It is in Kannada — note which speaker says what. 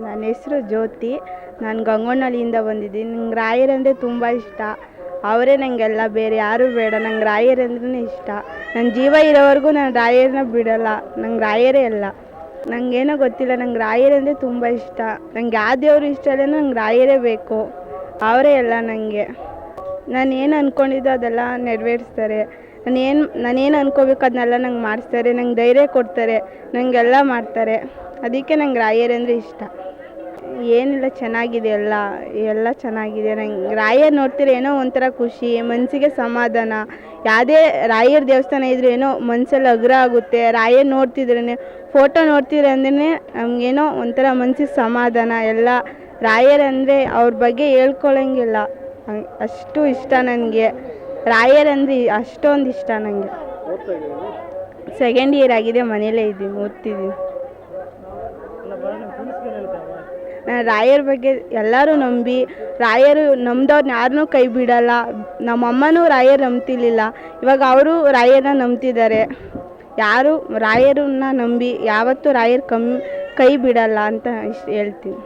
Speaker 1: ನನ್ನ ಹೆಸರು ಜ್ಯೋತಿ. ನಾನು ಗಂಗೊನಹಳ್ಳಿಯಿಂದ ಬಂದಿದ್ದೀನಿ. ನಂಗೆ ರಾಯರಂದರೆ ತುಂಬ ಇಷ್ಟ. ಅವರೇ ನನಗೆಲ್ಲ, ಬೇರೆ ಯಾರೂ ಬೇಡ. ನಂಗೆ ರಾಯರಂದ್ರೇ ಇಷ್ಟ. ನನ್ನ ಜೀವ ಇರೋವರೆಗೂ ನಾನು ರಾಯರನ್ನ ಬಿಡೋಲ್ಲ. ನಂಗೆ ರಾಯರೇ ಎಲ್ಲ. ನನಗೇನೋ ಗೊತ್ತಿಲ್ಲ, ನಂಗೆ ರಾಯರಂದರೆ ತುಂಬ ಇಷ್ಟ. ನಂಗೆ ಯಾವ ದೇವರು ಇಷ್ಟ ಇಲ್ಲ, ನಂಗೆ ರಾಯರೇ ಬೇಕು. ಅವರೇ ಎಲ್ಲ ನನಗೆ. ನಾನೇನು ಅಂದ್ಕೊಂಡಿದ್ದೋ ಅದೆಲ್ಲ ನೆರವೇರಿಸ್ತಾರೆ. ನಾನೇನು ಅಂದ್ಕೋಬೇಕು ಅದನ್ನೆಲ್ಲ ನಂಗೆ ಮಾಡಿಸ್ತಾರೆ. ನಂಗೆ ಧೈರ್ಯ ಕೊಡ್ತಾರೆ, ನನಗೆಲ್ಲ ಮಾಡ್ತಾರೆ. ಅದಕ್ಕೆ ನಂಗೆ ರಾಯರಂದರೆ ಇಷ್ಟ. ಏನಿಲ್ಲ, ಚೆನ್ನಾಗಿದೆ ಎಲ್ಲ ಚೆನ್ನಾಗಿದೆ. ನಂಗೆ ರಾಯರು ನೋಡ್ತಿರೋ ಏನೋ ಒಂಥರ ಖುಷಿ, ಮನಸ್ಸಿಗೆ ಸಮಾಧಾನ. ಯಾವುದೇ ರಾಯರ ದೇವಸ್ಥಾನ ಇದ್ರೂ ಏನೋ ಮನಸ್ಸಲ್ಲಿ ಹಗುರ ಆಗುತ್ತೆ. ರಾಯರು ನೋಡ್ತಿದ್ರೇ, ಫೋಟೋ ನೋಡ್ತಿದ್ರೆ ಅಂದ್ರೆ ನಮಗೇನೋ ಒಂಥರ ಮನಸ್ಸಿಗೆ ಸಮಾಧಾನ ಎಲ್ಲ. ರಾಯರಂದರೆ ಅವ್ರ ಬಗ್ಗೆ ಹೇಳ್ಕೊಳಂಗಿಲ್ಲ, ಅಷ್ಟು ಇಷ್ಟ ನನಗೆ. ರಾಯರಂದರೆ ಅಷ್ಟೊಂದು ಇಷ್ಟ ನನಗೆ. ಸೆಕೆಂಡ್ ಇಯರ್ ಆಗಿದೆ, ಮನೇಲೇ ಇದ್ದೀನಿ, ಓದ್ತಿದ್ದೀನಿ. ನಾನು ರಾಯರ ಬಗ್ಗೆ ಎಲ್ಲರೂ ನಂಬಿ, ರಾಯರು ನಂಬ್ದವ್ರನ್ನ ಯಾರನ್ನೂ ಕೈ ಬಿಡಲ್ಲ. ನಮ್ಮಮ್ಮನೂ ರಾಯರು ನಂಬ್ತಿರ್ಲಿಲ್ಲ, ಇವಾಗ ಅವರು ರಾಯರನ್ನ ನಂಬ್ತಿದ್ದಾರೆ. ಯಾರು ರಾಯರನ್ನ ನಂಬಿ ಯಾವತ್ತೂ ರಾಯರು ಕೈ ಬಿಡಲ್ಲ ಅಂತ ಹೇಳ್ತೀನಿ.